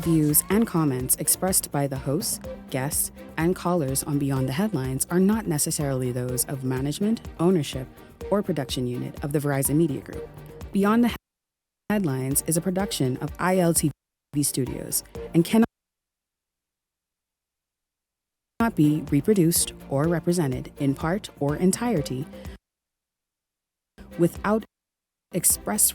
views, and comments expressed by the hosts, guests, and callers on Beyond the Headlines are not necessarily those of management, ownership, or production unit of the Verizon Media Group. Beyond the Headlines is a production of ILTV Studios and cannot be reproduced or represented in part or entirety without express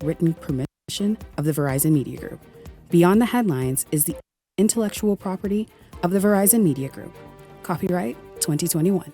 written permission of the Verizon Media Group. Beyond the Headlines is the intellectual property of the Verizon Media Group. Copyright 2021.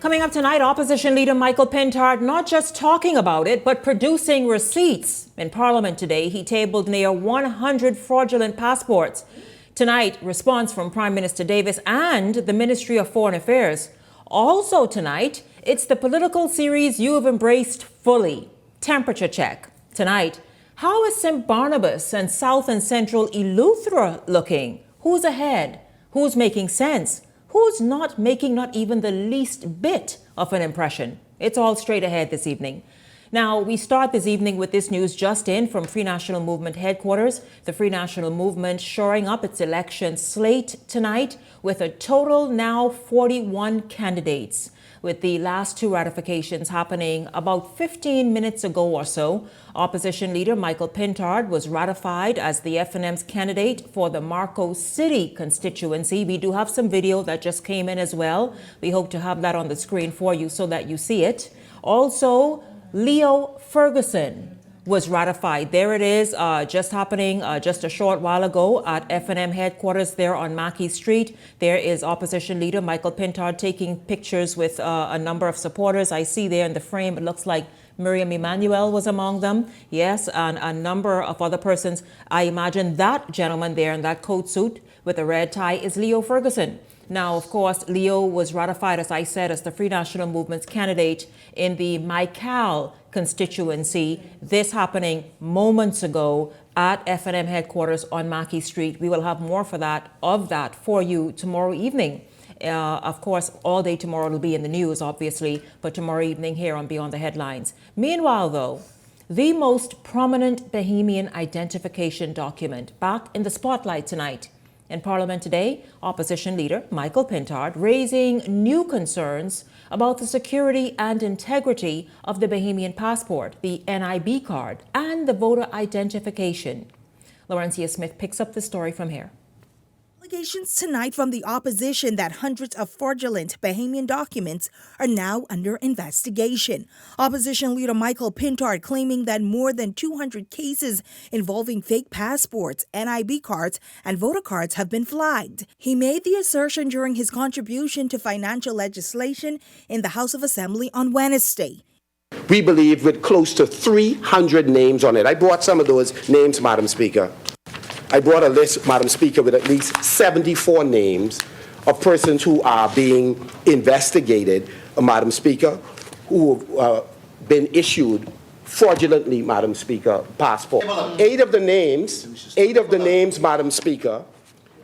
Coming up tonight, opposition leader Michael Pintard not just talking about it, but producing receipts. In Parliament today, he tabled near 100 fraudulent passports. Tonight, response from Prime Minister Davis and the Ministry of Foreign Affairs. Also tonight, it's the political series you have embraced fully. Temperature check. Tonight, how is St. Barnabas and South and Central Eleuthera looking? Who's ahead? Who's making sense? Who's not making not even the least bit of an impression? It's all straight ahead this evening. Now, we start this evening with this news just in from Free National Movement headquarters. The Free National Movement shoring up its election slate tonight with a total now 41 candidates. With the last two ratifications happening about 15 minutes ago or so, opposition leader Michael Pintard was ratified as the FNM's candidate for the Marco City constituency. We do have some video that just came in as well. We hope to have that on the screen for you so that you see it. Also, Leo Ferguson was ratified. There it is, just happening just a short while ago at FNM headquarters there on Mackey Street. There is opposition leader Michael Pintard taking pictures with a number of supporters. I see there in the frame, it looks like Miriam Emanuel was among them. Yes, and a number of other persons. I imagine that gentleman there in that coat suit with a red tie is Leo Ferguson. Now, of course, Leo was ratified, as I said, as the Free National Movement's candidate in the Michael constituency. This happening moments ago at FNM headquarters on Mackey Street. We will have more of that for you tomorrow evening. Of course, all day tomorrow it'll be in the news, obviously, but tomorrow evening here on Beyond the Headlines. Meanwhile, though, the most prominent Bahamian identification document back in the spotlight tonight. In Parliament today, opposition leader Michael Pintard raising new concerns about the security and integrity of the Bahamian passport, the NIB card, and the voter identification. Laurencia Smith picks up the story from here. Allegations tonight from the opposition that hundreds of fraudulent Bahamian documents are now under investigation. Opposition leader Michael Pintard claiming that more than 200 cases involving fake passports, NIB cards, and voter cards have been flagged. He made the assertion during his contribution to financial legislation in the House of Assembly on Wednesday. We believe with close to 300 names on it. I brought some of those names, Madam Speaker. I brought a list, Madam Speaker, with at least 74 names of persons who are being investigated, Madam Speaker, who have been issued fraudulently, Madam Speaker, passport. Eight of the names, Madam Speaker,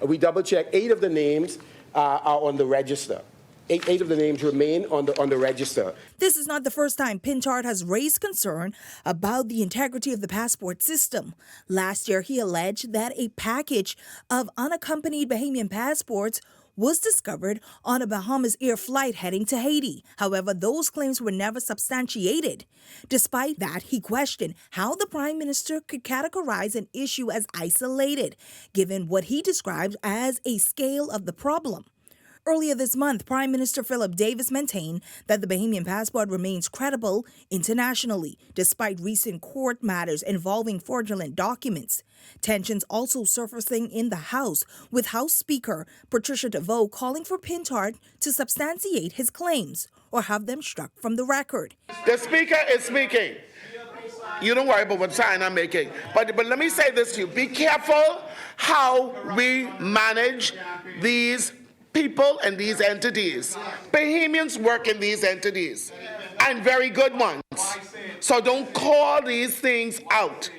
we double-check, 8 of the names are on the register. Eight of the names remain on the register. This is not the first time Pintard has raised concern about the integrity of the passport system. Last year, he alleged that a package of unaccompanied Bahamian passports was discovered on a Bahamas Air flight heading to Haiti. However, those claims were never substantiated. Despite that, he questioned how the Prime Minister could categorize an issue as isolated, given what he described as a scale of the problem. Earlier this month, Prime Minister Philip Davis maintained that the Bahamian passport remains credible internationally, despite recent court matters involving fraudulent documents. Tensions also surfacing in the House, with House Speaker Patricia DeVoe calling for Pintard to substantiate his claims or have them struck from the record. The Speaker is speaking. You don't worry about what sign I'm making. But let me say this to you. Be careful how we manage these people and these entities. Bahamians work in these entities, and very good ones. So don't call these things out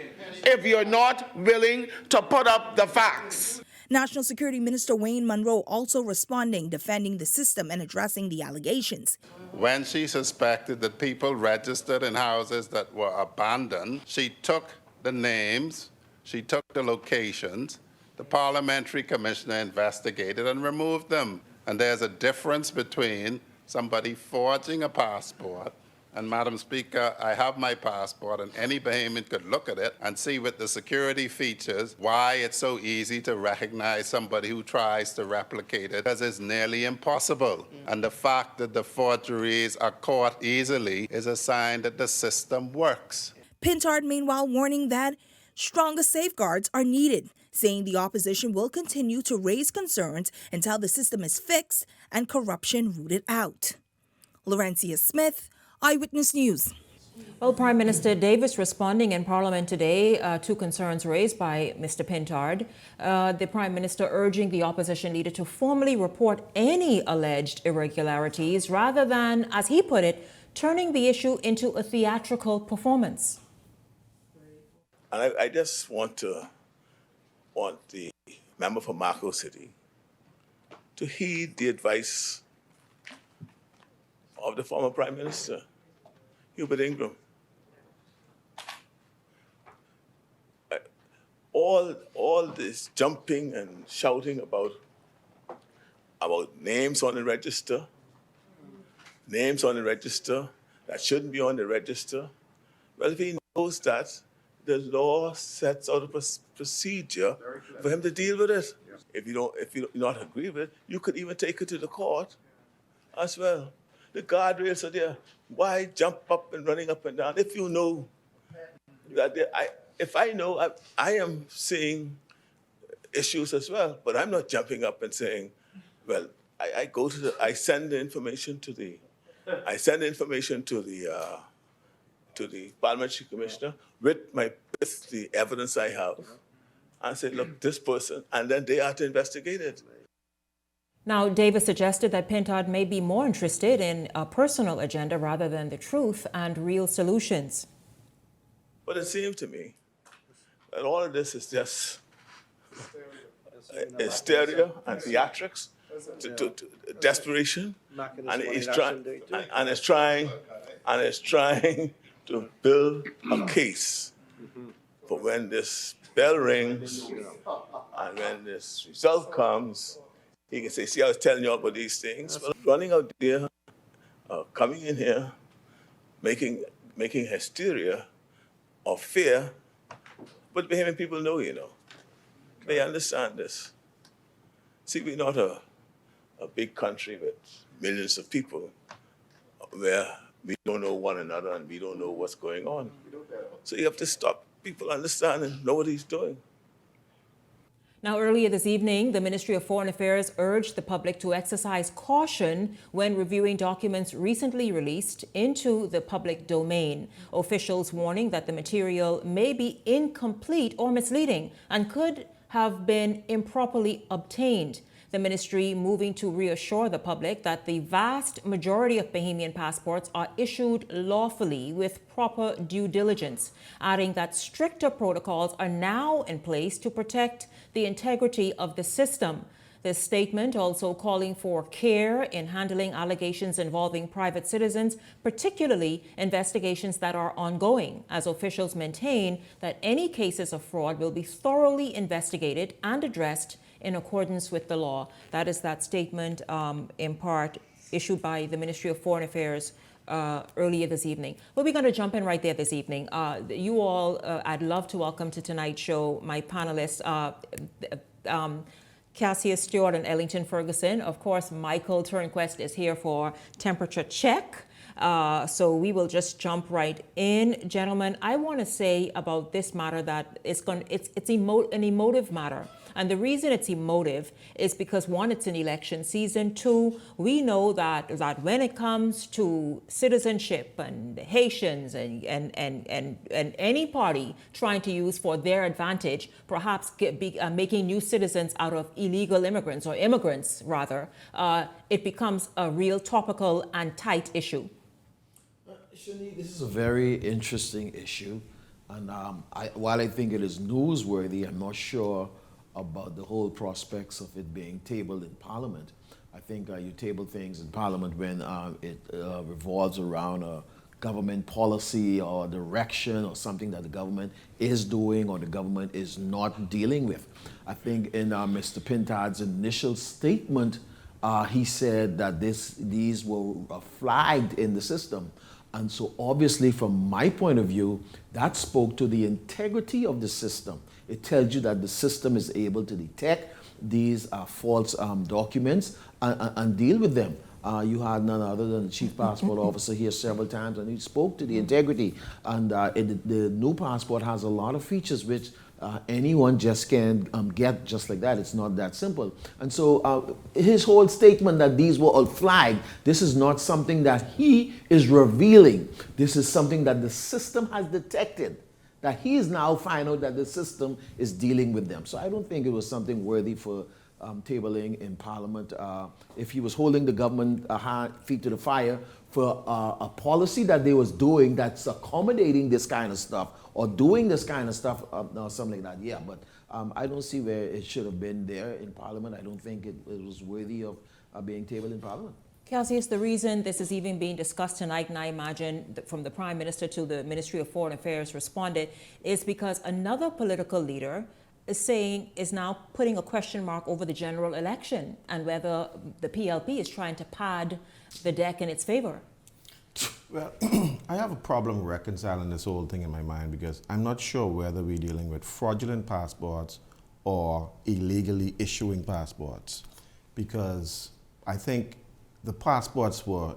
if you're not willing to put up the facts. National Security Minister Wayne Munro also responding, defending the system and addressing the allegations. When she suspected that people registered in houses that were abandoned, she took the names, she took the locations, the parliamentary commissioner investigated and removed them. And there's a difference between somebody forging a passport, and Madam Speaker, I have my passport, and any Bahamian could look at it and see with the security features why it's so easy to recognize somebody who tries to replicate it, because it's nearly impossible. And the fact that the forgeries are caught easily is a sign that the system works. Pintard, meanwhile, warning that stronger safeguards are needed, saying the opposition will continue to raise concerns until the system is fixed and corruption rooted out. Laurencia Smith, Eyewitness News. Well, Prime Minister Davis responding in Parliament today to concerns raised by Mr. Pintard. The Prime Minister urging the opposition leader to formally report any alleged irregularities rather than, as he put it, turning the issue into a theatrical performance. And I just want the member for Marco City to heed the advice of the former Prime Minister, Hubert Ingram. All this jumping and shouting about names on the register that shouldn't be on the register. Well, if he knows that, the law sets out a procedure for him to deal with it. If you not agree with it, you could even take it to the court as well. The guardrails are there. Why jump up and running up and down? If you know that I am seeing issues as well, but I'm not jumping up and saying, well, I send the information to the parliamentary commissioner with the evidence I have, and say, look, this person, and then they are to investigate it. Now, Davis suggested that Pintard may be more interested in a personal agenda rather than the truth and real solutions. But it seems to me that all of this is just hysteria and theatrics, to desperation, and it's trying to build a case for when this bell rings and when this result comes. He can say, see, I was telling you about these things. Well, running out there, coming in here, making hysteria or fear, but Bahamian people know, They understand this. See, we're not a big country with millions of people where we don't know one another and we don't know what's going on. So you have to stop people understanding, know what he's doing. Now, earlier this evening, the Ministry of Foreign Affairs urged the public to exercise caution when reviewing documents recently released into the public domain. Officials warning that the material may be incomplete or misleading and could have been improperly obtained. The ministry moving to reassure the public that the vast majority of Bahamian passports are issued lawfully with proper due diligence, adding that stricter protocols are now in place to protect the integrity of the system. This statement also calling for care in handling allegations involving private citizens, particularly investigations that are ongoing, as officials maintain that any cases of fraud will be thoroughly investigated and addressed in accordance with the law. That is that statement in part issued by the Ministry of Foreign Affairs earlier this evening. Well, we're going to jump in right there this evening. You all, I'd love to welcome to tonight's show my panelists, Cassius Stewart and Ellington Ferguson. Of course, Michael Turnquest is here for temperature check. So we will just jump right in. Gentlemen, I want to say about this matter that it's an emotive matter. And the reason it's emotive is because, one, it's an election season. Two, we know that when it comes to citizenship and Haitians and any party trying to use for their advantage, perhaps making new citizens out of illegal immigrants, or immigrants rather, it becomes a real topical and tight issue. Shani, this is a very interesting issue. And while I think it is newsworthy, I'm not sure about the whole prospects of it being tabled in Parliament. I think you table things in Parliament when it revolves around a government policy or direction or something that the government is doing or the government is not dealing with. I think in Mr. Pintard's initial statement, he said that these were flagged in the system. And so obviously from my point of view, that spoke to the integrity of the system. It tells you that the system is able to detect these false documents and deal with them. You had none other than the Chief Passport Officer here several times, and he spoke to the integrity. And the new passport has a lot of features which anyone just can get just like that. It's not that simple. And so his whole statement that these were all flagged, this is not something that he is revealing. This is something that the system has detected, that he is now finding out that the system is dealing with them. So I don't think it was something worthy for tabling in Parliament. If he was holding the government feet to the fire for a policy that they was doing that's accommodating this kind of stuff or doing this kind of stuff or something like that, yeah, but I don't see where it should have been there in Parliament. I don't think it was worthy of being tabled in Parliament. Kelsey, it's the reason this is even being discussed tonight, and I imagine from the Prime Minister to the Ministry of Foreign Affairs responded, is because another political leader is now putting a question mark over the general election and whether the PLP is trying to pad the deck in its favor. Well, I have a problem reconciling this whole thing in my mind because I'm not sure whether we're dealing with fraudulent passports or illegally issuing passports, because I think the passports were,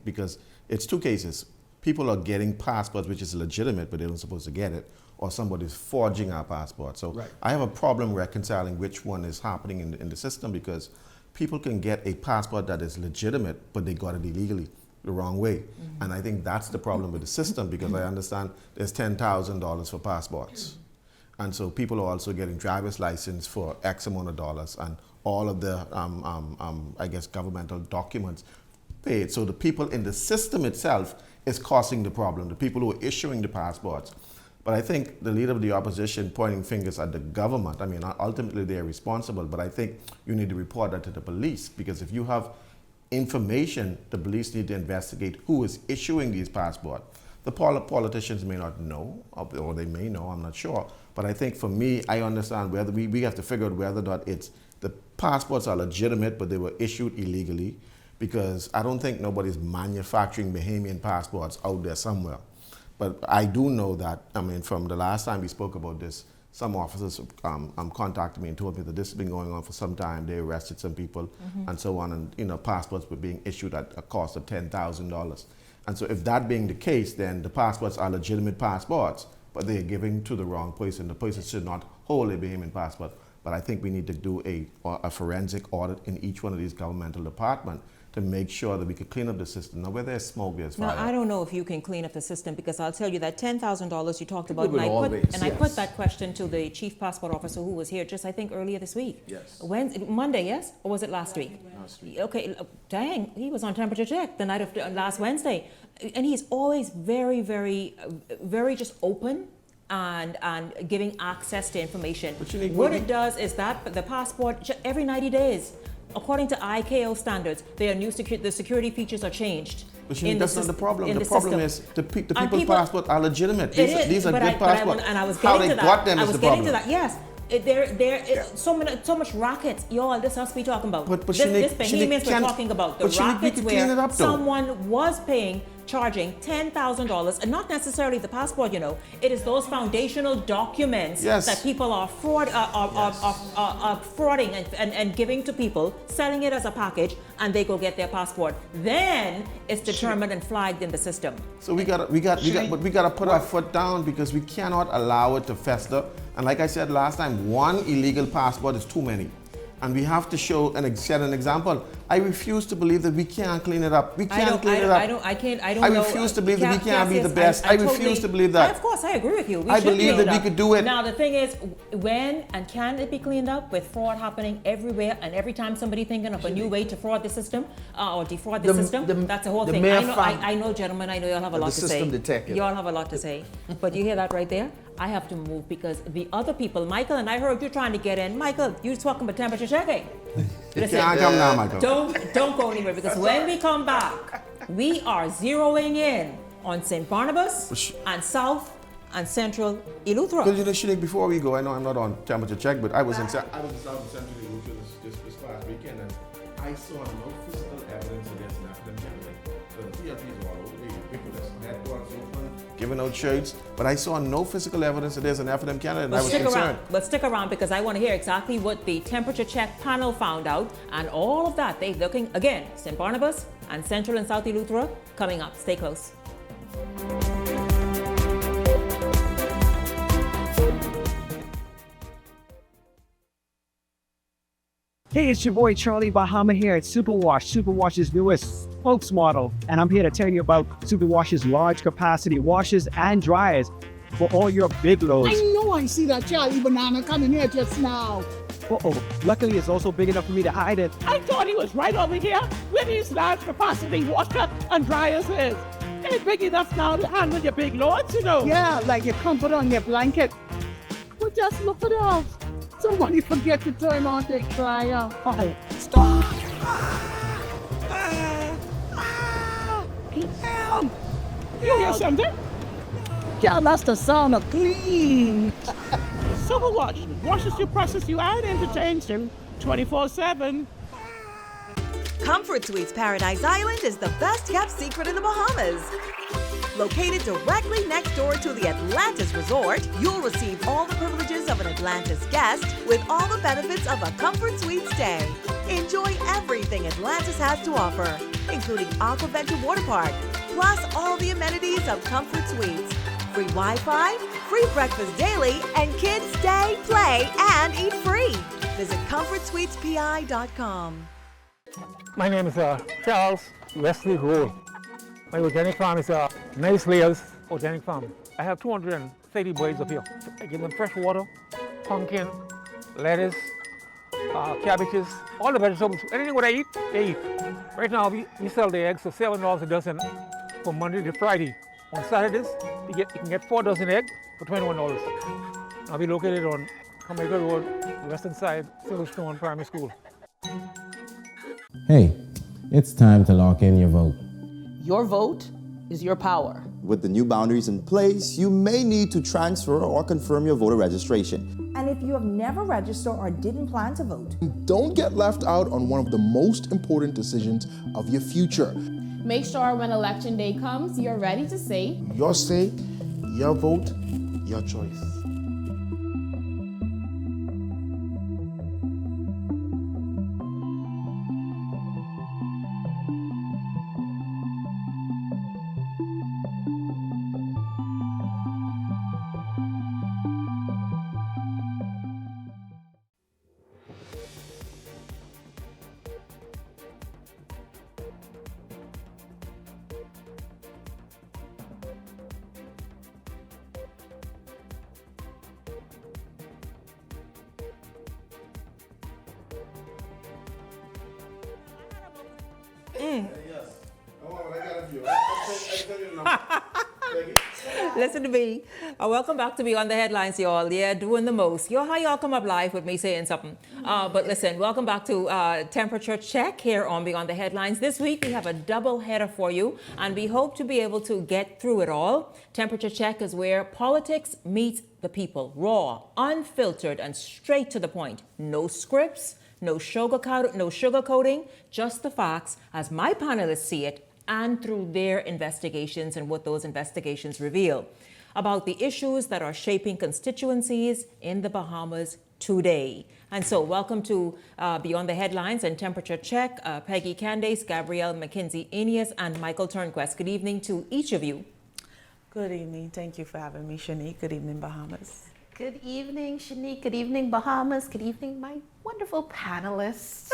because it's two cases. People are getting passports which is legitimate, but they don't supposed to get it, or somebody's forging our passport. So right. I have a problem reconciling which one is happening in the system, because people can get a passport that is legitimate, but they got it illegally, the wrong way. Mm-hmm. And I think that's the problem with the system, because I understand there's $10,000 for passports. And so people are also getting driver's license for X amount of dollars and all of the, I guess, governmental documents paid. So the people in the system itself is causing the problem, the people who are issuing the passports. But I think the leader of the opposition pointing fingers at the government, I mean, ultimately they're responsible, but I think you need to report that to the police, because if you have information, the police need to investigate who is issuing these passports. The politicians may not know, or they may know, I'm not sure. But I think for me, I understand whether we have to figure out whether or not the passports are legitimate, but they were issued illegally, because I don't think nobody's manufacturing Bahamian passports out there somewhere. But I do know that, I mean, from the last time we spoke about this, some officers contacted me and told me that this has been going on for some time. They arrested some people and so on, and passports were being issued at a cost of $10,000. And so if that being the case, then the passports are legitimate passports, but they're giving to the wrong person. The person should not hold a Bahamian passport. But I think we need to do a forensic audit in each one of these governmental departments to make sure that we can clean up the system. Now, where there's smoke, there's fire. Now, I don't know if you can clean up the system, because I'll tell you that $10,000 you talked about, I put that question to the Chief Passport Officer who was here just, I think, earlier this week. Yes. Monday, yes? Or was it last week? Last week. Okay, dang, he was on temperature check the night of last Wednesday. And he's always very, very, very just open and giving access to information. What it does is that the passport, every 90 days, according to ICAO standards, the security features are changed. But that's not the problem. The problem is the people's passports are legitimate. These are good passports. And I was How getting they to got that. them I is was the getting problem. to that. Yes. So much rackets. Y'all, this us we talking about. But this Bahamians we're talking about. The rackets where someone was charging $10,000, and not necessarily the passport, it is those foundational documents that people are frauding and giving to people, selling it as a package, and they go get their passport. Then it's determined and flagged in the system. So we gotta put our foot down, because we cannot allow it to fester. And like I said last time, one illegal passport is too many. And we have to set an example. I refuse to believe that we can't clean it up. We can't clean it up. I refuse to believe that we can't be the best. I refuse to believe that. Of course, I agree with you. I believe that we could do it. Now, the thing is, when and can it be cleaned up with fraud happening everywhere and every time somebody thinking of a new way to fraud the system or defraud the system? That's the whole thing. I know, gentlemen, I know y'all have a lot to say. Y'all have a lot to say. But you hear that right there? I have to move because the other people, Michael, and I heard you trying to get in. Michael, you talking about temperature checking. Listen, can't come now, Michael. Don't go anywhere because when we come back, we are zeroing in on St. Barnabas and South and Central Eleuthera. Because Shanique, before we go, I know I'm not on temperature check, but I was in South and Central Eleuthera this past weekend, and I saw no physical evidence against an African candidate. So the PLPs are all over the ubiquitous, net doors open, giving out shirts, but I saw no physical evidence that there's an African candidate, and I was concerned. But stick around because I want to hear exactly what the temperature check panel found out and all of that. They're looking, again, St. Barnabas and Central and South Eleuthera coming up. Stay close. Hey, it's your boy Charlie Bahama here at Superwash, Superwash's newest spokesmodel. And I'm here to tell you about Superwash's large capacity washers and dryers for all your big loads. I know I see that Charlie Banana coming here just now. Uh-oh. Luckily, it's also big enough for me to hide it. I thought he was right over here where these large capacity washer and dryers is. They're big enough now to handle your big loads, you know. Yeah, like your comfort on your blanket. But just look at those. Somebody forget to turn on the dryer. Oh, stop! Damn! You hear something? Yeah, that's the sound of clean. Superwash washes you, presses you, and entertains you 24/7. Comfort Suites Paradise Island is the best kept secret in the Bahamas. Located directly next door to the Atlantis Resort, you'll receive all the privileges of an Atlantis guest with all the benefits of a Comfort Suite stay. Enjoy everything Atlantis has to offer, including Aquaventure Water Park, plus all the amenities of Comfort Suites. Free Wi-Fi, free breakfast daily, and kids stay, play, and eat free. Visit ComfortSuitesPI.com. My name is Charles Wesley Rowe. My organic farm is Nice Layers Organic Farm. I have 230 birds up here. I give them fresh water, pumpkin, lettuce, cabbages, all the vegetables. Anything what I eat, they eat. Right now, we sell the eggs for $7 a dozen from Monday to Friday. On Saturdays, you can get 4 dozen eggs for $21. I'll be located on Jamaica Road, the western side, Silverstone Primary School. Hey, it's time to lock in your vote. Your vote is your power. With the new boundaries in place, you may need to transfer or confirm your voter registration. And if you have never registered or didn't plan to vote, don't get left out on one of the most important decisions of your future. Make sure when election day comes, you're ready to say, your say, your vote, your choice. Listen to me. Welcome back to Beyond the Headlines, y'all. Yeah, doing the most. How y'all come up live with me saying something. But listen, welcome back to Temperature Check here on Beyond the Headlines. This week, we have a double header for you, and we hope to be able to get through it all. Temperature Check is where politics meets the people. Raw, unfiltered, and straight to the point. No scripts, no sugarcoating, just the facts as my panelists see it, and through their investigations and what those investigations reveal about the issues that are shaping constituencies in the Bahamas today. And so welcome to Beyond the Headlines and Temperature Check, Peggy Candace, Gabrielle McKinsey-Enias, and Michael Turnquest. Good evening to each of you. Good evening. Thank you for having me, Shanique. Good evening, Bahamas. Good evening, Shanique. Good evening, Bahamas. Good evening, my wonderful panelists.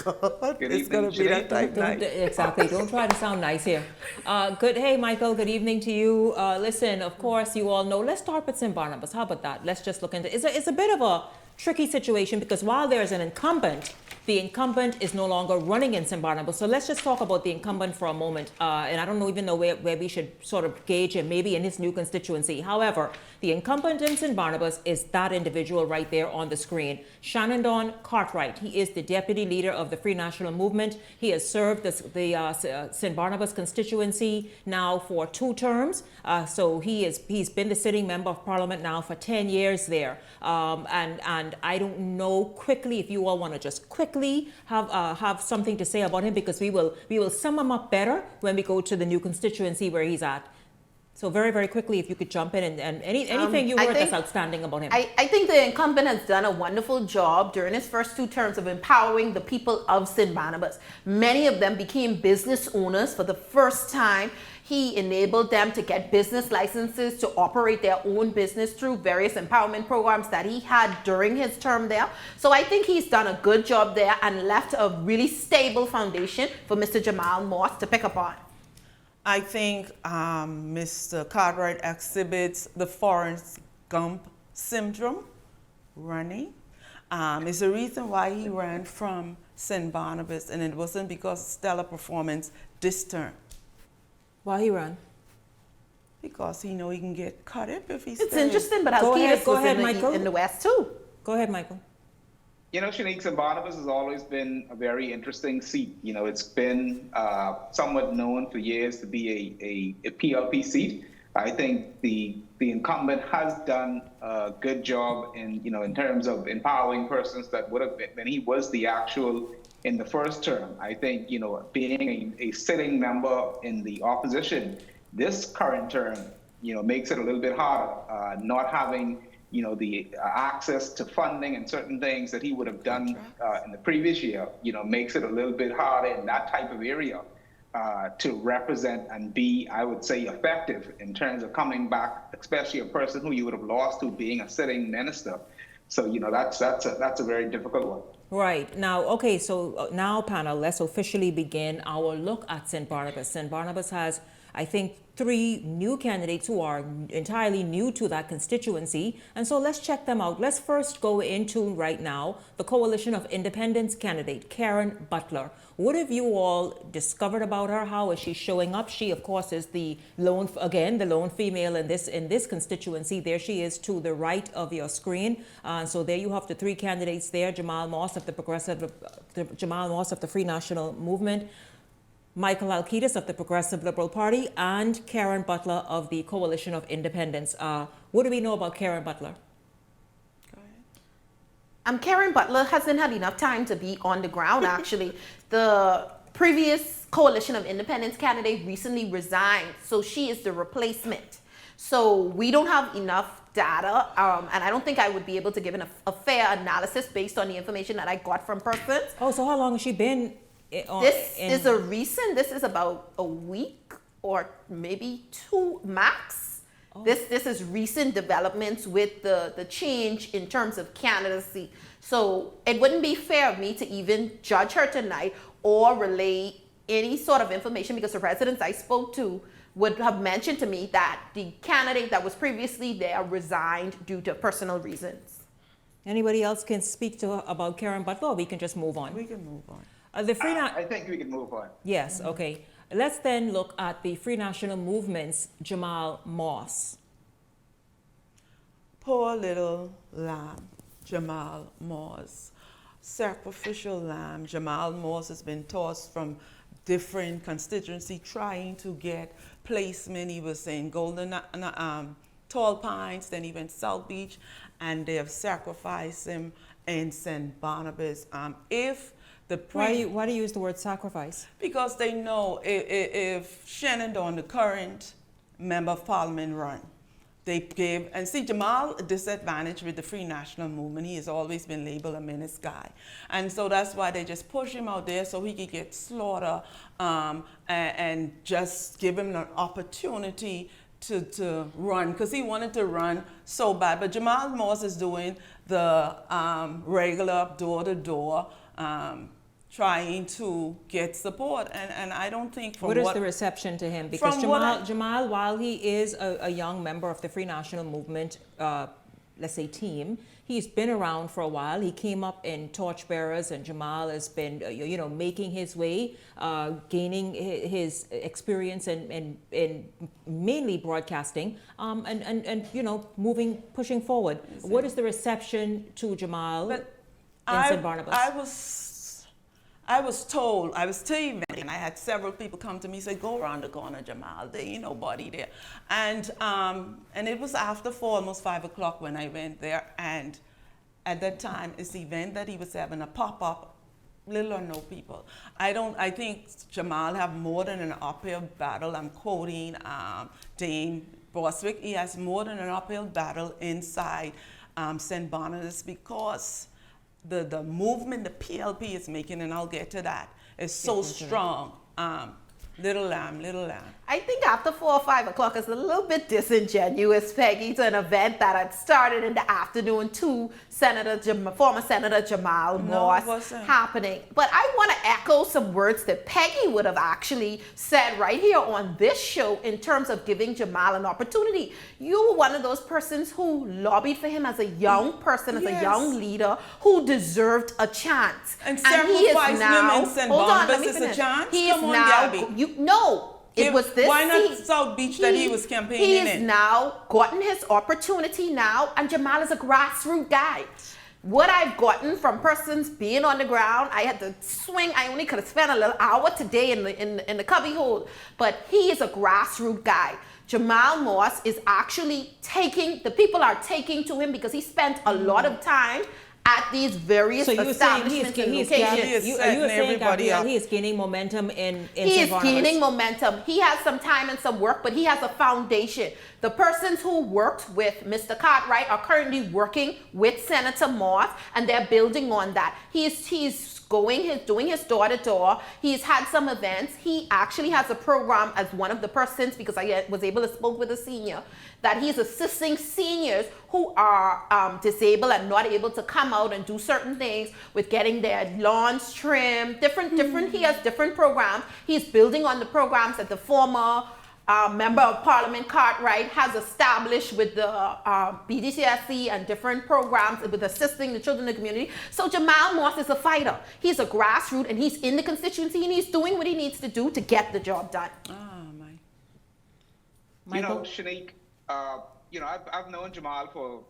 God, it's going to be that type night. Exactly. Don't try to sound nice here. Hey, Michael, good evening to you. Listen, of course, you all know. Let's start with St. Barnabas. How about that? Let's just look into it. It's a bit of a tricky situation because while there's an incumbent, the incumbent is no longer running in St. Barnabas. So let's just talk about the incumbent for a moment. And I don't even know where we should sort of gauge him, maybe in his new constituency. However, the incumbent in St. Barnabas is that individual right there on the screen, Shenandoah Cartwright. He is the deputy leader of the Free National Movement. He has served the St. Barnabas constituency now for 2 terms. So he's been the sitting member of parliament now for 10 years there. And I don't know quickly if you all want to just quickly have something to say about him, because we will sum him up better when we go to the new constituency where he's at. So very, very quickly, if you could jump in and anything you heard that's outstanding about him. I think the incumbent has done a wonderful job during his first 2 terms of empowering the people of St. Barnabas. Many of them became business owners for the first time. He enabled them to get business licenses to operate their own business through various empowerment programs that he had during his term there. So I think he's done a good job there and left a really stable foundation for Mr. Jamal Moss to pick up on. I think Mr. Cartwright exhibits the Forrest Gump syndrome running. It's the reason why he ran from St. Barnabas, and it wasn't because of stellar performance this term. Why he ran? Because he know he can get caught up if he It's interesting, but Alcides was in the West too. Go ahead, Michael. You know, Shanique, St. Barnabas has always been a very interesting seat. You know, it's been somewhat known for years to be a PLP seat. I think the incumbent has done a good job in terms of empowering persons that would have been when he was the actual in the first term. I think, being a sitting member in the opposition, this current term, makes it a little bit harder, not having the access to funding and certain things that he would have done in the previous year, makes it a little bit harder in that type of area to represent and be, I would say, effective in terms of coming back, especially a person who you would have lost to being a sitting minister. So, that's a very difficult one. Right. Now, okay, so now, panel, let's officially begin our look at St. Barnabas. St. Barnabas has, I think, 3 new candidates who are entirely new to that constituency. And so let's check them out. Let's first go into right now the Coalition of Independence candidate, Karen Butler. What have you all discovered about her? How is she showing up? She, of course, is the lone female in this constituency. There she is to the right of your screen. So there you have the 3 candidates there: Jamal Moss of the Free National Movement, Michael Alcides of the Progressive Liberal Party, and Karen Butler of the Coalition of Independence. What do we know about Karen Butler? Karen Butler hasn't had enough time to be on the ground, actually. The previous Coalition of Independence candidate recently resigned, so she is the replacement. So we don't have enough data, and I don't think I would be able to give a fair analysis based on the information that I got from persons. Oh, so how long has she been? This is about a week or maybe 2 max. Oh. This is recent developments with the change in terms of candidacy. So it wouldn't be fair of me to even judge her tonight or relay any sort of information, because the residents I spoke to would have mentioned to me that the candidate that was previously there resigned due to personal reasons. Anybody else can speak about Karen Butler, or we can just move on? We can move on. I think we can move on. Yes, okay. Let's then look at the Free National Movement's Jamal Moss. Poor little lamb, Jamal Moss. Sacrificial lamb. Jamal Moss has been tossed from different constituency trying to get placement. He was in Tall Pines, then he went South Beach, and they have sacrificed him in St. Barnabas. Why do you use the word sacrifice? Because they know if Shenandoah, the current member of parliament, run, they gave, and see, Jamal disadvantaged with the Free National Movement. He has always been labeled a menace guy. And so that's why they just push him out there so he could get slaughtered and just give him an opportunity to run because he wanted to run so bad. But Jamal Morse is doing the regular door-to-door, trying to get support. And I don't think from what is the reception to him? Because Jamal, while he is a young member of the Free National Movement, let's say team, he's been around for a while. He came up in torchbearers, and Jamal has been, making his way, gaining his experience in mainly broadcasting, and pushing forward. What is the reception to Jamal in St. Barnabas? I was told, I was teaming, and I had several people come to me and say, go around the corner, Jamal, there ain't nobody there. And it was after almost 5 o'clock when I went there, and at that time, it's the event that he was having a pop-up, little or no people. I think Jamal have more than an uphill battle. I'm quoting Dame Boswick. He has more than an uphill battle inside St. Barnabas because the movement the PLP is making, and I'll get to that, is so strong. Little lamb. I think after 4 or 5 o'clock is a little bit disingenuous, Peggy, to an event that had started in the afternoon to former Senator Jamal Morse happening. But I want to echo some words that Peggy would have actually said right here on this show in terms of giving Jamal an opportunity. You were one of those persons who lobbied for him as a young person, as a young leader who deserved a chance. And sacrificing him in St. Barnabas is a chance? Come on, Gabby. It was this Why not South Beach that he was campaigning in? He has now gotten his opportunity now, and Jamal is a grassroots guy. What I've gotten from persons being on the ground, I had to swing. I only could have spent a little hour today in the cubby hole, but he is a grassroots guy. Jamal Morse is actually the people are taking to him because he spent a lot of time at these various establishments and locations. You are saying, Gabrielle, he is gaining momentum in St. Barnabas? He is gaining momentum. He has some time and some work, but he has a foundation. The persons who worked with Mr. Cartwright are currently working with Senator Morse, and they're building on that. He's doing his door-to-door. He's had some events. He actually has a program as one of the persons, because I was able to speak with a senior, that he's assisting seniors who are disabled and not able to come out and do certain things with getting their lawns trimmed, he has different programs. He's building on the programs that the former Member of Parliament Cartwright has established with the BDCSC and different programs with assisting the children in the community. So Jamal Morse is a fighter. He's a grassroots, and he's in the constituency, and he's doing what he needs to do to get the job done. Shanique, I've known Jamal for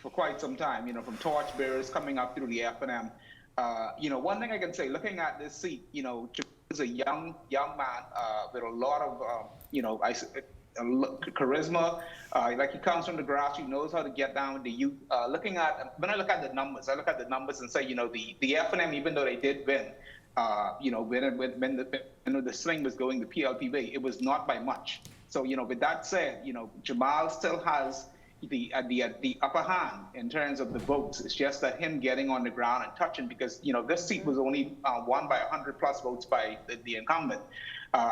quite some time, from torchbearers coming up through the FNM. One thing I can say, looking at this seat, Jamal is a young man with a lot of, charisma. Like he comes from the grassroots, knows how to get down with the youth. When I look at the numbers, and say, the FNM, even though they did win, when the swing was going the PLP way, it was not by much. So, with that said, Jamal still has the upper hand in terms of the votes. It's just that him getting on the ground and touching, because, this seat was only won by 100 plus votes by the incumbent.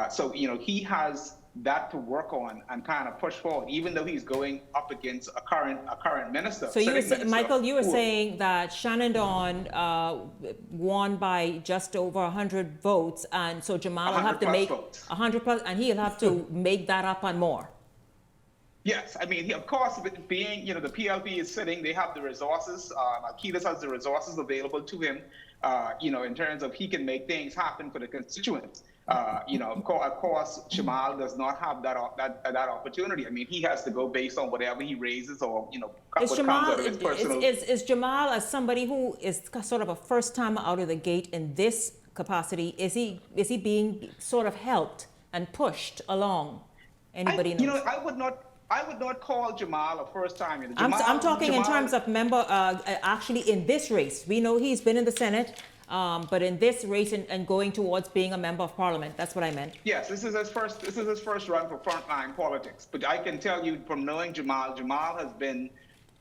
So, he has that to work on and kind of push forward, even though he's going up against a current minister. So Michael, you were saying that Shenandoah won by just over 100 votes, and so Jamal will have to make 100 plus, and he'll have to make that up and more. Yes, I mean, of course, being, the PLP is sitting, they have the resources. Akitas has the resources available to him, in terms of he can make things happen for the constituents. Of course, Jamal does not have that opportunity. I mean, he has to go based on whatever he raises or, what comes out of his personal... Is Jamal, as somebody who is sort of a first time out of the gate in this capacity, is he being sort of helped and pushed along? Anybody knows? I would not call Jamal a first time. I'm talking in terms of member, actually in this race. We know he's been in the Senate, but in this race and going towards being a member of Parliament, that's what I meant. Yes, this is his first run for frontline politics. But I can tell you from knowing Jamal has been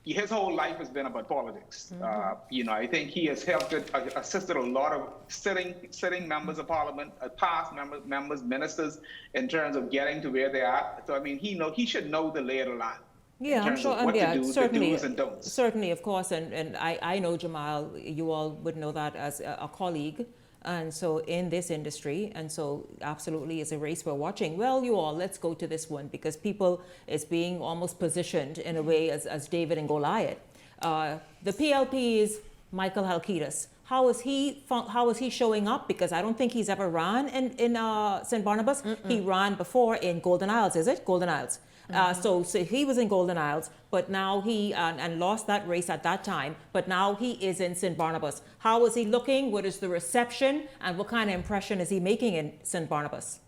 his whole life has been about politics. I think he has helped, assisted a lot of sitting members of parliament, past members, ministers, in terms of getting to where they are. So I mean, he should know the lay of the land. Yeah, in I'm terms sure. of what to do, Certainly, the do's and don'ts. certainly, of course, and I know Jamal. You all would know that as a colleague, and so in this industry, and so absolutely is a race we're watching. Well, you all, let's go to this one because people is being almost positioned in a way as David and Goliath. The PLP's Michael Halkitis. How is he showing up? Because I don't think he's ever ran in St. Barnabas. He ran before in Golden Isles. Is it Golden Isles? So he was in Golden Isles, but now he and lost that race at that time. But now he is in St. Barnabas. How is he looking? What is the reception, and what kind of impression is he making in St. Barnabas?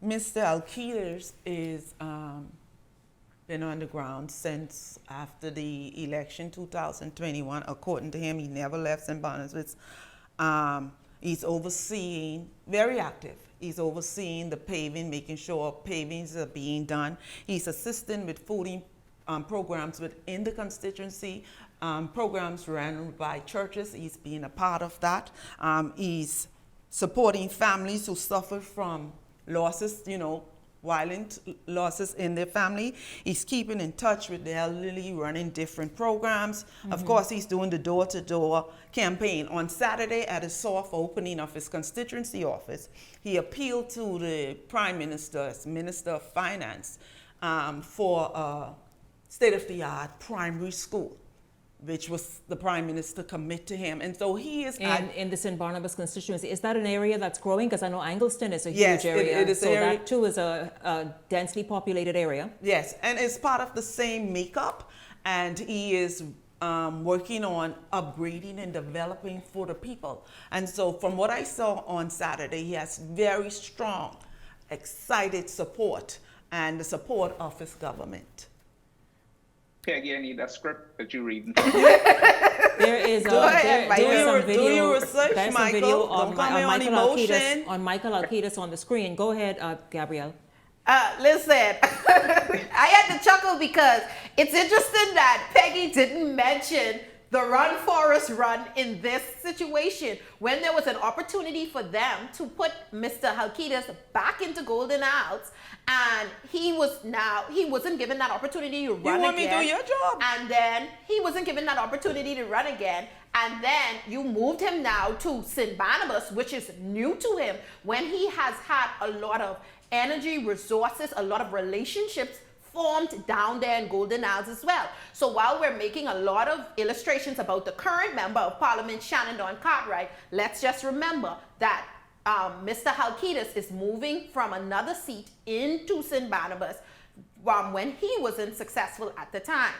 Mr. Alkeers is been on the ground since after the election 2021. According to him, he never left St. Barnabas. He's overseeing, very active. He's overseeing the paving, making sure pavings are being done. He's assisting with 40 programs within the constituency, programs run by churches. He's being a part of that. He's supporting families who suffer from losses, violent losses in their family. He's keeping in touch with the elderly, running different programs. Of course, he's doing the door-to-door campaign. On Saturday, at his soft opening of his constituency office, he appealed to the Prime Minister, as Minister of Finance, for a state-of-the-art primary school, which was the Prime Minister commit to him. And so he is in the St. Barnabas constituency. Is that an area that's growing? Because I know Angleston is a Yes, huge area. it is so area. That too is a densely populated area. Yes, and it's part of the same makeup, and he is working on upgrading and developing for the people. And so from what I saw on Saturday, he has very strong, excited support and the support of his government. Peggy, I need that script that you're reading. There is Go ahead, some video. do your research, There's some Michael. video Don't come on in Michael on emotion. Michael Alkitis on the screen. Go ahead, Gabrielle. Listen, I had to chuckle because it's interesting that Peggy didn't mention the Run Forest Run in this situation when there was an opportunity for them to put Mr. Halkitis back into Golden Isles, and he wasn't given that opportunity to run again. You want me to do your job? And then he wasn't given that opportunity to run again. And then you moved him now to St. Barnabas, which is new to him, when he has had a lot of energy, resources, a lot of relationships formed down there in Golden Isles as well. So while we're making a lot of illustrations about the current Member of Parliament, Shannon Dawn Cartwright, let's just remember that Mr. Halkitis is moving from another seat into St. Barnabas when he wasn't successful at the time.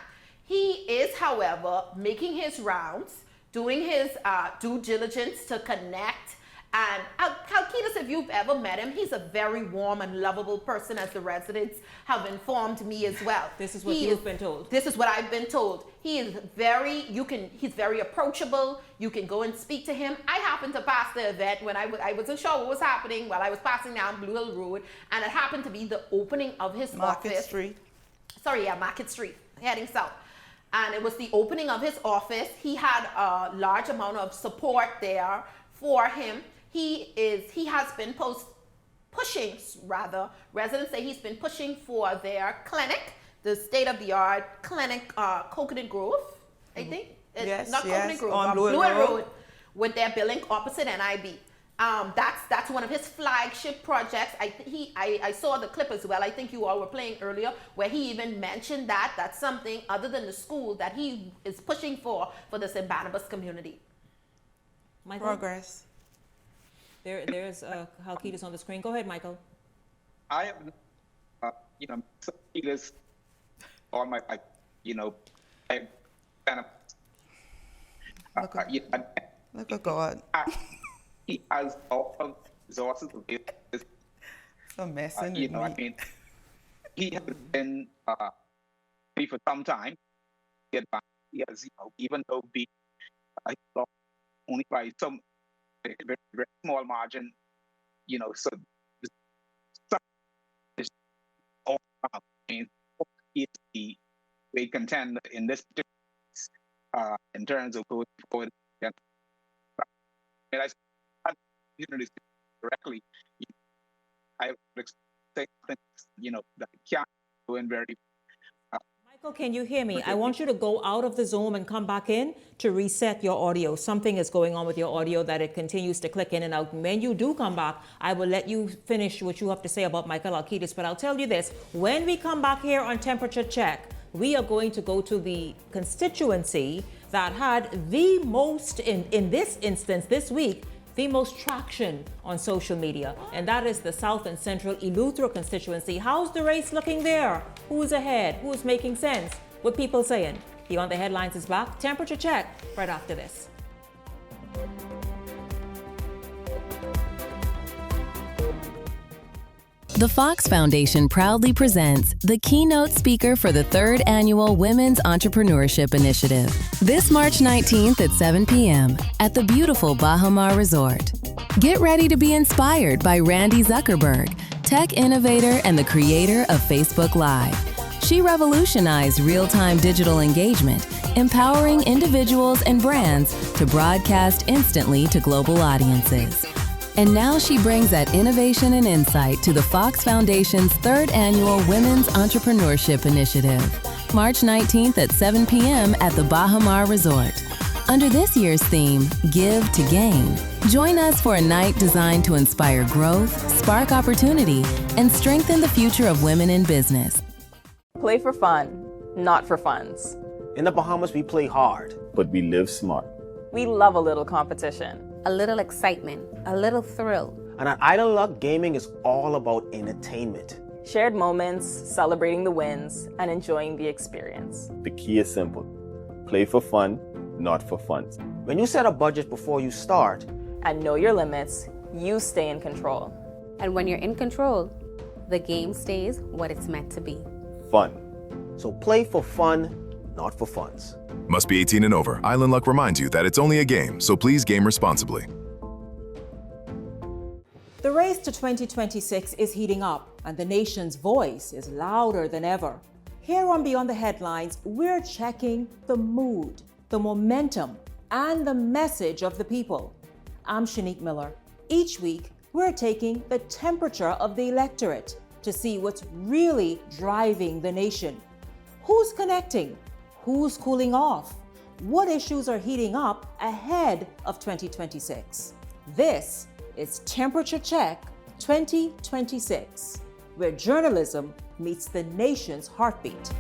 He is, however, making his rounds, doing his due diligence to connect. And Halkitis, if you've ever met him, he's a very warm and lovable person, as the residents have informed me as well. This is what you've been told. This is what I've been told. He is he's very approachable. You can go and speak to him. I happened to pass the event when I wasn't sure what was happening while I was passing down Blue Hill Road, and it happened to be the opening of his Market office. Street. Market Street, heading south. And it was the opening of his office. He had a large amount of support there for him. He has been pushing, residents say he's been pushing for their clinic, the state-of-the-art clinic, Coconut Grove, I think. Not Coconut Grove, on Blue Blue Hill Road. Road, with their building opposite NIB. That's one of his flagship projects. I saw the clip as well. I think you all were playing earlier, where he even mentioned that's something other than the school that he is pushing for the St. Barnabas community. Michael? Progress. There's Halkitis on the screen. Go ahead, Michael. I have, Halkitis on my, I kind of, Look at God. He has all of resources available. So messing with me. I mean, he has been for some time. He has, even though I thought only by some very, very small margin, so it's all around. I mean, he is the we contend in this particular in terms of going forward. And I directly, I would say things, that can't doing very. Michael, can you hear me? I want you to go out of the Zoom and come back in to reset your audio. Something is going on with your audio that it continues to click in and out. When you do come back, I will let you finish what you have to say about Michael Alkitis. But I'll tell you this, when we come back here on Temperature Check, we are going to go to the constituency that had the most, in this instance, this week, the most traction on social media, and that is the South and Central Eleuthera constituency. How's the race looking there? Who's ahead? Who's making sense? What people saying? Beyond the Headlines is back. Temperature Check right after this. The Fox Foundation proudly presents the keynote speaker for the 3rd Annual Women's Entrepreneurship Initiative, this March 19th at 7 p.m. at the beautiful Baha Mar Resort. Get ready to be inspired by Randy Zuckerberg, tech innovator and the creator of Facebook Live. She revolutionized real-time digital engagement, empowering individuals and brands to broadcast instantly to global audiences. And now she brings that innovation and insight to the Fox Foundation's 3rd Annual Women's Entrepreneurship Initiative, March 19th at 7 p.m. at the Baha Mar Resort. Under this year's theme, Give to Gain, join us for a night designed to inspire growth, spark opportunity, and strengthen the future of women in business. Play for fun, not for funds. In the Bahamas, we play hard, but we live smart. We love a little competition. A little excitement, a little thrill. And at Idle Luck, gaming is all about entertainment. Shared moments, celebrating the wins, and enjoying the experience. The key is simple. Play for fun, not for funds. When you set a budget before you start, and know your limits, you stay in control. And when you're in control, the game stays what it's meant to be. Fun. So play for fun, not for funds. Must be 18 and over. Island Luck reminds you that it's only a game, so please game responsibly. The race to 2026 is heating up, and the nation's voice is louder than ever. Here on Beyond the Headlines, we're checking the mood, the momentum, and the message of the people. I'm Shanique Miller. Each week, we're taking the temperature of the electorate to see what's really driving the nation. Who's connecting? Who's cooling off? What issues are heating up ahead of 2026? This is Temperature Check 2026, where journalism meets the nation's heartbeat.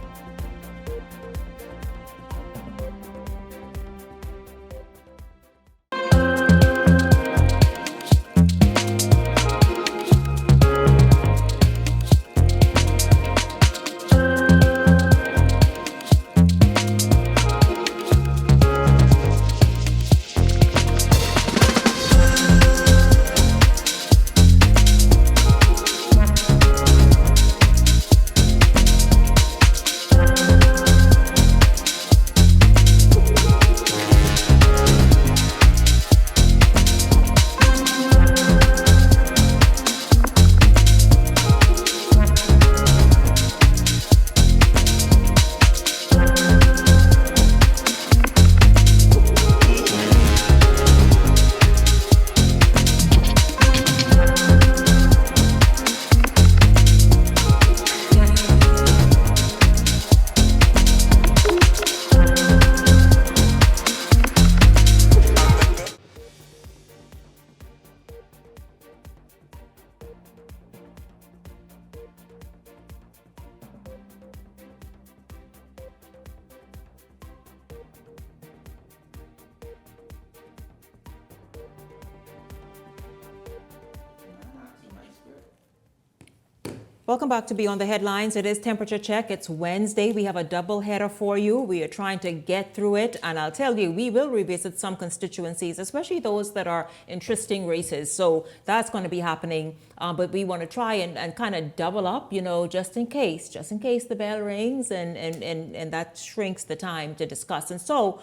Welcome back to Beyond the Headlines. It is Temperature Check. It's Wednesday. We have a double header for you. We are trying to get through it. And I'll tell you, we will revisit some constituencies, especially those that are interesting races. So that's going to be happening. But we want to try and kind of double up, just in case the bell rings and that shrinks the time to discuss. And so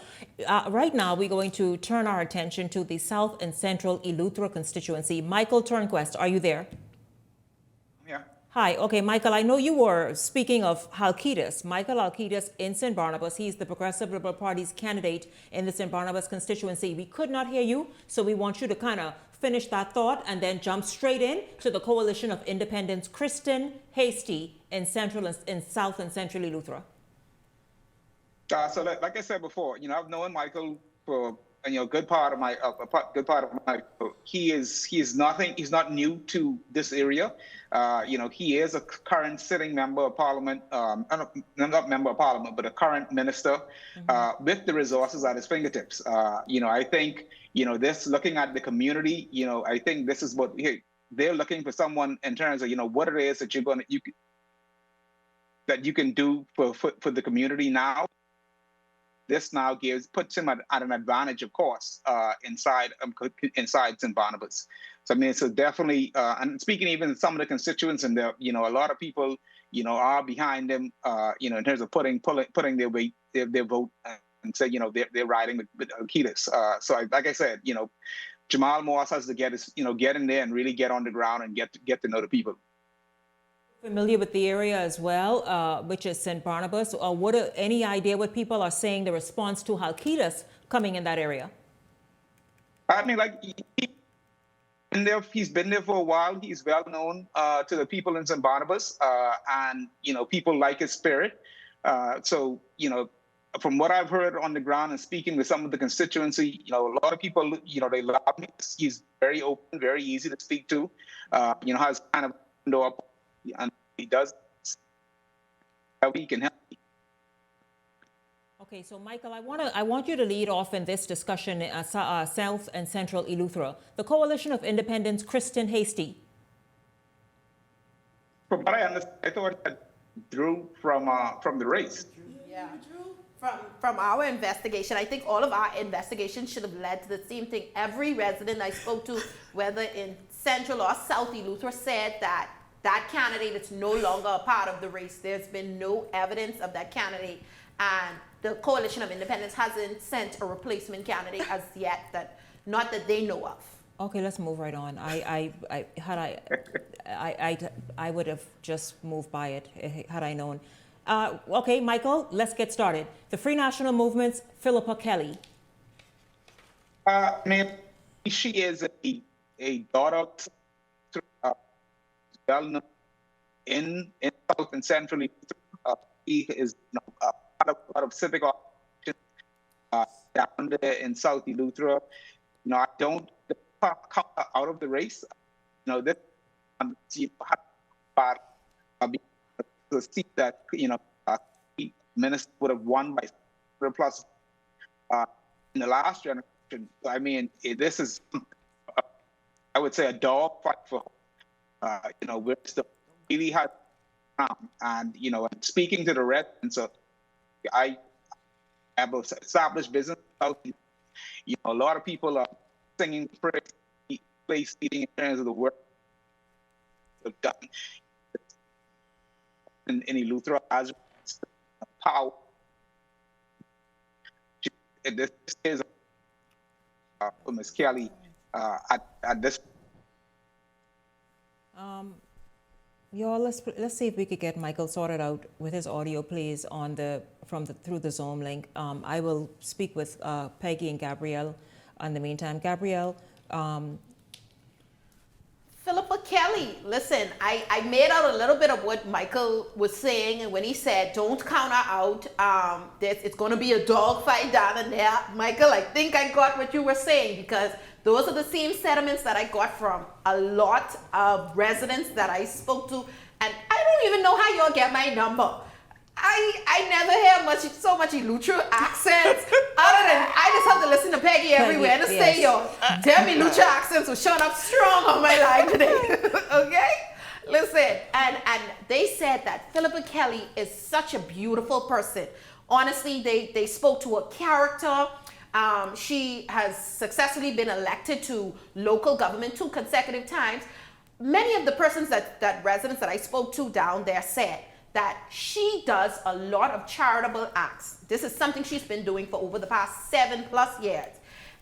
right now, we're going to turn our attention to the South and Central Eleuthera constituency. Michael Turnquest, are you there? Yeah. Hi. Okay, Michael, I know you were speaking of Halkitis. Michael Halkitis in St. Barnabas. He's the Progressive Liberal Party's candidate in the St. Barnabas constituency. We could not hear you, so we want you to kind of finish that thought and then jump straight in to the Coalition of Independents, Kristen Hasty in South and Central Eleuthera. So like I said before, I've known Michael for good part of my he is nothing. He's not new to this area. He is a current sitting member of parliament, not member of parliament, but a current minister with the resources at his fingertips. I think this looking at the community. I think this is what they're looking for, someone in terms of what it is that you can do for the community now. This now puts him at an advantage, of course, inside St. Barnabas. So I mean, so definitely, and speaking even some of the constituents in there, a lot of people, are behind him, in terms of putting their vote and say, they're riding with Halkitis. So like I said, Jamal Morse has to get in there and really get on the ground and get to know the people. Familiar with the area as well, which is St. Barnabas. Any idea what people are saying the response to Halkitis coming in that area? I mean, he's been there for a while. He's well known to the people in St. Barnabas, and people like his spirit. So from what I've heard on the ground and speaking with some of the constituency, a lot of people, they love him. He's very open, very easy to speak to. Has kind of window up. And he does how he can help. Okay, so Michael, I want you to lead off in this discussion, South and Central Eleuthera. The Coalition of Independents, Kristen Hasty. From what I understand, I thought that drew from the race. Yeah. From our investigation, I think all of our investigations should have led to the same thing. Every resident I spoke to, whether in Central or South Eleuthera, said that candidate is no longer a part of the race. There's been no evidence of that candidate, and the Coalition of Independents hasn't sent a replacement candidate as yet, not that they know of. Okay, let's move right on. I would have just moved by it had I known. Okay, Michael, let's get started. The Free National Movement's Philippa Kelly. She is a daughter well known in South and Central. He is part of civic operations down there in South Eleuthera. I don't come out of the race. This the seat that minister would have won by plus in the last generation. I mean, this is I would say a dog fight for. We're still really hard, and and speaking to the residents, I have established business. A lot of people are singing praise, leading in terms of the work they've done in Eleuthera as power. This is Ms. Kelly at this. Y'all, let's see if we could get Michael sorted out with his audio, please, through the Zoom link. I will speak with Peggy and Gabrielle in the meantime. Gabrielle. Philippa Kelly, listen, I made out a little bit of what Michael was saying, and when he said, don't count her out, it's going to be a dogfight down in there. Michael, I think I got what you were saying, because those are the same sentiments that I got from a lot of residents that I spoke to, and I don't even know how y'all get my number. I never hear so much Eleuthera accents, other than I just have to listen to Peggy everywhere to say your damn Eleuthera accents were showing up strong on my line today. Okay? Listen, and they said that Philippa Kelly is such a beautiful person. Honestly, they spoke to a character. She has successfully been elected to local government 2 consecutive times. Many of the persons that residents that I spoke to down there said that she does a lot of charitable acts. This is something she's been doing for over the past 7+ years.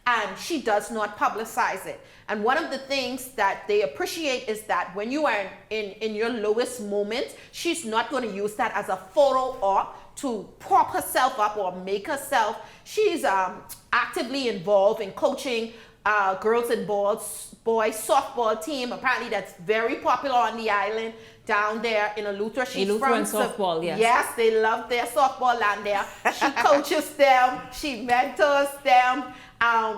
and she does not publicize it. And one of the things that they appreciate is that when you are in your lowest moment, she's not going to use that as a photo op to prop herself up or make herself. She's actively involved in coaching girls and boys softball team. Apparently that's very popular on the island down there in Eleuthera. She's Eleuthera from and softball, yes. Yes, they love their softball land there. She coaches them. She mentors them.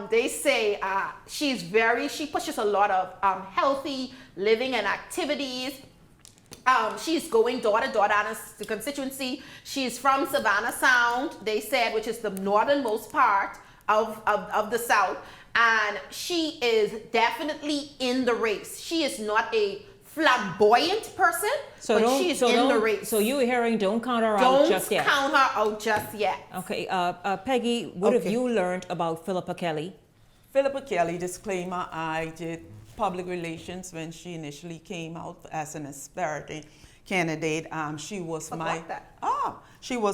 They say she pushes a lot of healthy living and activities. She's going door to door down the constituency. She's from Savannah Sound, they said, which is the northernmost part of the South. And she is definitely in the race. She is not a flamboyant person, but she's in the race. So you're hearing, don't count her out just yet. Don't count her out just yet. Okay, Peggy, what have you learned about Philippa Kelly? Philippa Kelly, disclaimer, I did public relations when she initially came out as an aspirating candidate. She was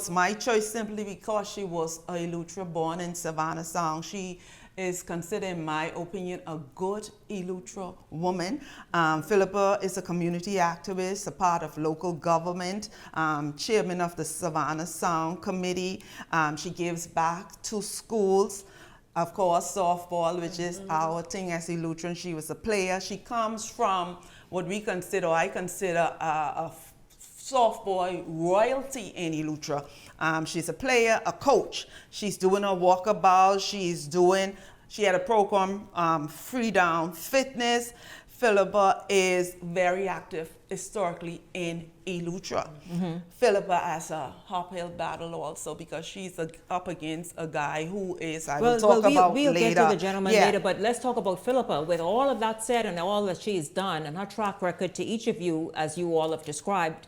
my choice simply because she was a Eleuthera born in Savannah Sound. She is considered, in my opinion, a good Eleuthera woman. Philippa is a community activist, a part of local government, chairman of the Savannah Sound Committee. She gives back to schools. Of course, softball, which is our thing as Eleutheran. She was a player. She comes from what I consider a softball royalty in Eleuthera. She's a player, a coach. She's doing her walkabout. She had a program, Free Down Fitness. Philippa is very active historically in Eleuthera. Philippa has a uphill battle also because she's up against a guy who is, we'll get to the gentleman later, but let's talk about Philippa. With all of that said and all that she's done and her track record to each of you, as you all have described,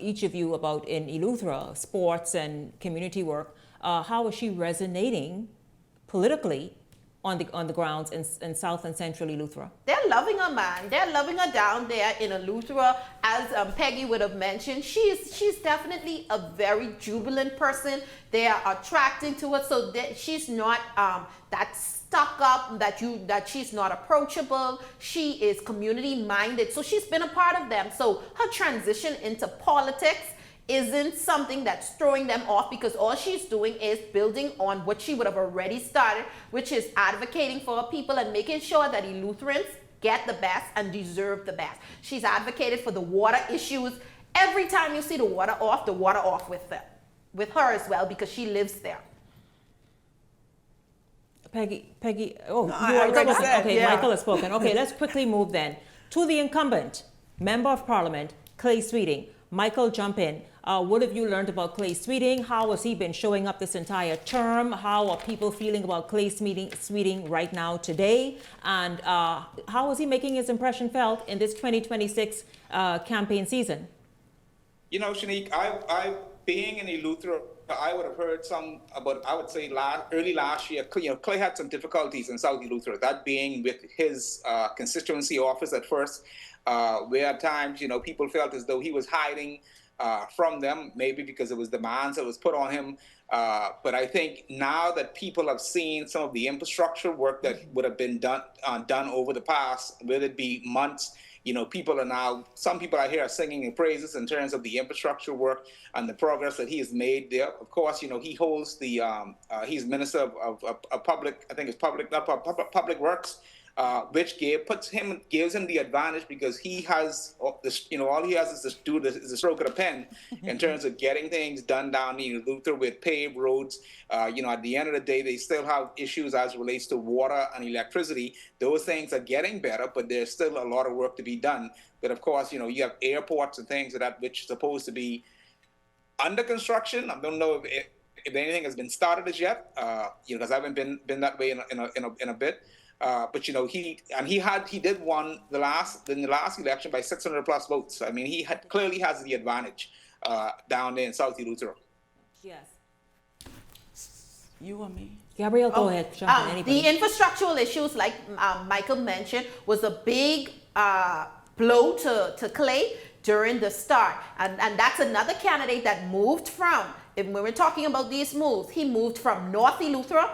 each of you about in Eleuthera, sports and community work, how is she resonating politically on the grounds in South and Central Eleuthera? They're loving her, man. They're loving her down there in Eleuthera. As Peggy would have mentioned, she's definitely a very jubilant person. They are attracting to her, so that she's not that stuck up, that she's not approachable. She is community minded, so she's been a part of them. So her transition into politics isn't something that's throwing them off, because all she's doing is building on what she would have already started, which is advocating for her people and making sure that Eleutherans get the best and deserve the best. She's advocated for the water issues. Every time you see the water off with her as well, because she lives there. Peggy, yeah. Michael has spoken. Okay, let's quickly move then to the incumbent Member of Parliament, Clay Sweeting. Michael, jump in. What have you learned about Clay Sweeting? How has he been showing up this entire term? How are people feeling about Clay Sweeting right now today? And how is he making his impression felt in this 2026 campaign season? You know, Shanique, I being in Eleuthera, I would have heard some about, I would say early last year, Clay had some difficulties in South Eleuthera, that being with his constituency office at first, where at times, people felt as though he was hiding from them, maybe because it was demands that was put on him. But I think now that people have seen some of the infrastructure work that would have been done over the past, whether it be months, people are now, some people I hear are singing in praises in terms of the infrastructure work and the progress that he has made there. Of course, he holds the, he's Minister of Public, I think it's Public Works, which gives him the advantage because he has, all he has is the stroke of the pen in terms of getting things done down in Eleuthera with paved roads. At the end of the day, they still have issues as it relates to water and electricity. Those things are getting better, but there's still a lot of work to be done. But of course, you have airports and things of that which are supposed to be under construction. I don't know if anything has been started as yet, because I haven't been that way in a bit. But he did won in the last election by 600 plus votes. I mean, he clearly has the advantage down there in South Eleuthera. Yes. You or me? Gabrielle, go ahead. The infrastructural issues, like Michael mentioned, was a big blow to Clay during the start, and that's another candidate that moved from. When we're talking about these moves, he moved from North Eleuthera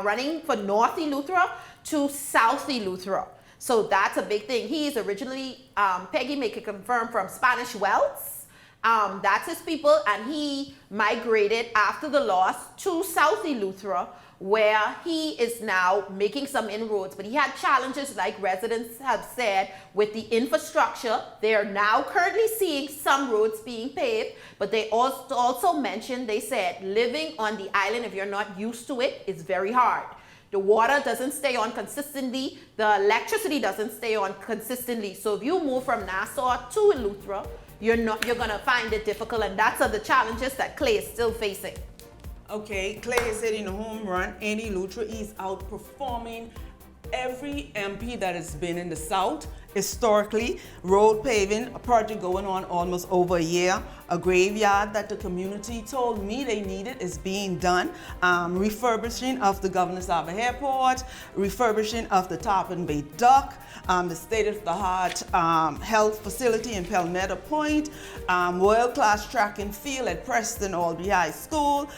running for North Eleuthera to South Eleuthera. So that's a big thing. He is originally, Peggy may confirm, from Spanish Wells. That's his people, and he migrated after the loss to South Eleuthera, where he is now making some inroads. But he had challenges, like residents have said, with the infrastructure. They are now currently seeing some roads being paved, but they also mentioned, they said, living on the island, if you're not used to it, is very hard. The water doesn't stay on consistently. The electricity doesn't stay on consistently. So if you move from Nassau to Eleuthera, you're gonna find it difficult, and that's the challenges that Clay is still facing. Okay, Clay is hitting a home run in Eleuthera. He's outperforming every MP that has been in the South. Historically, road paving, a project going on almost over a year. A graveyard that the community told me they needed is being done. Refurbishing of the Governor's Harbour Airport, refurbishing of the Tarpon Bay Dock, the state-of-the-art health facility in Palmetto Point, world-class track and field at Preston Albee High School.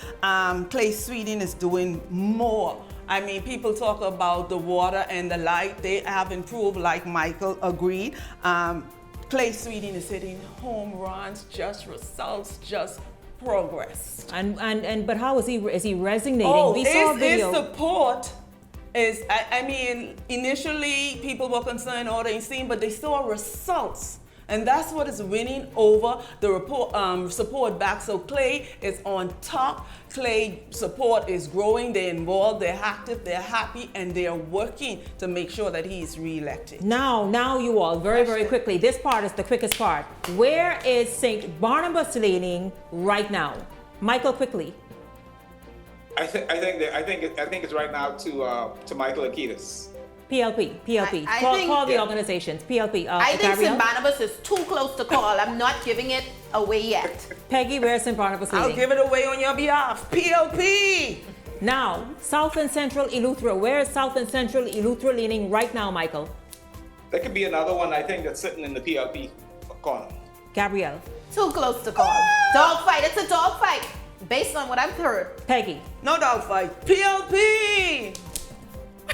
Clay Sweeting is doing more. I mean, people talk about the water and the light. They have improved, like Michael agreed. Clay Sweeting is hitting home runs, just results, just progress. But how is he resonating? Oh, we saw a video. His support is, I mean, initially people were concerned, oh, they seen, but they saw results. And that's what is winning over the support back. So Clay is on top. Clay support is growing. They're involved, they're active, they're happy, and they're working to make sure that he is re-elected. Now you all, very quickly, this part is the quickest part. Where is St. Barnabas leaning right now? Michael, quickly. I think it's right now to Michael Akitas. PLP. Call the organizations. PLP. I think St. Barnabas is too close to call. I'm not giving it away yet. Peggy, where's St. Barnabas leading? I'll give it away on your behalf. PLP. Now, South and Central Eleuthera. Where is South and Central Eleuthera leaning right now, Michael? There could be another one, I think, that's sitting in the PLP corner. Gabrielle. Too close to call. Dogfight. It's a dogfight. Based on what I've heard. Peggy. No dogfight. PLP.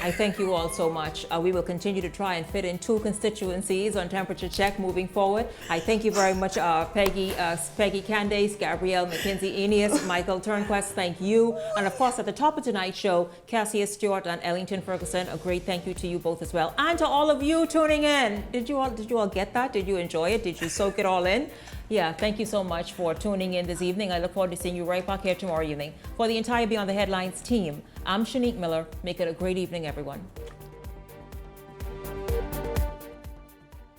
I thank you all so much. We will continue to try and fit in 2 constituencies on temperature check moving forward. I thank you very much, Peggy Candace, Gabrielle McKenzie Eneas, Michael Turnquest, thank you. And of course, at the top of tonight's show, Cassia Stewart and Ellington Ferguson, a great thank you to you both as well. And to all of you tuning in. Did you all get that? Did you enjoy it? Did you soak it all in? Yeah, thank you so much for tuning in this evening. I look forward to seeing you right back here tomorrow evening. For the entire Beyond the Headlines team, I'm Shanique Miller. Make it a great evening, everyone.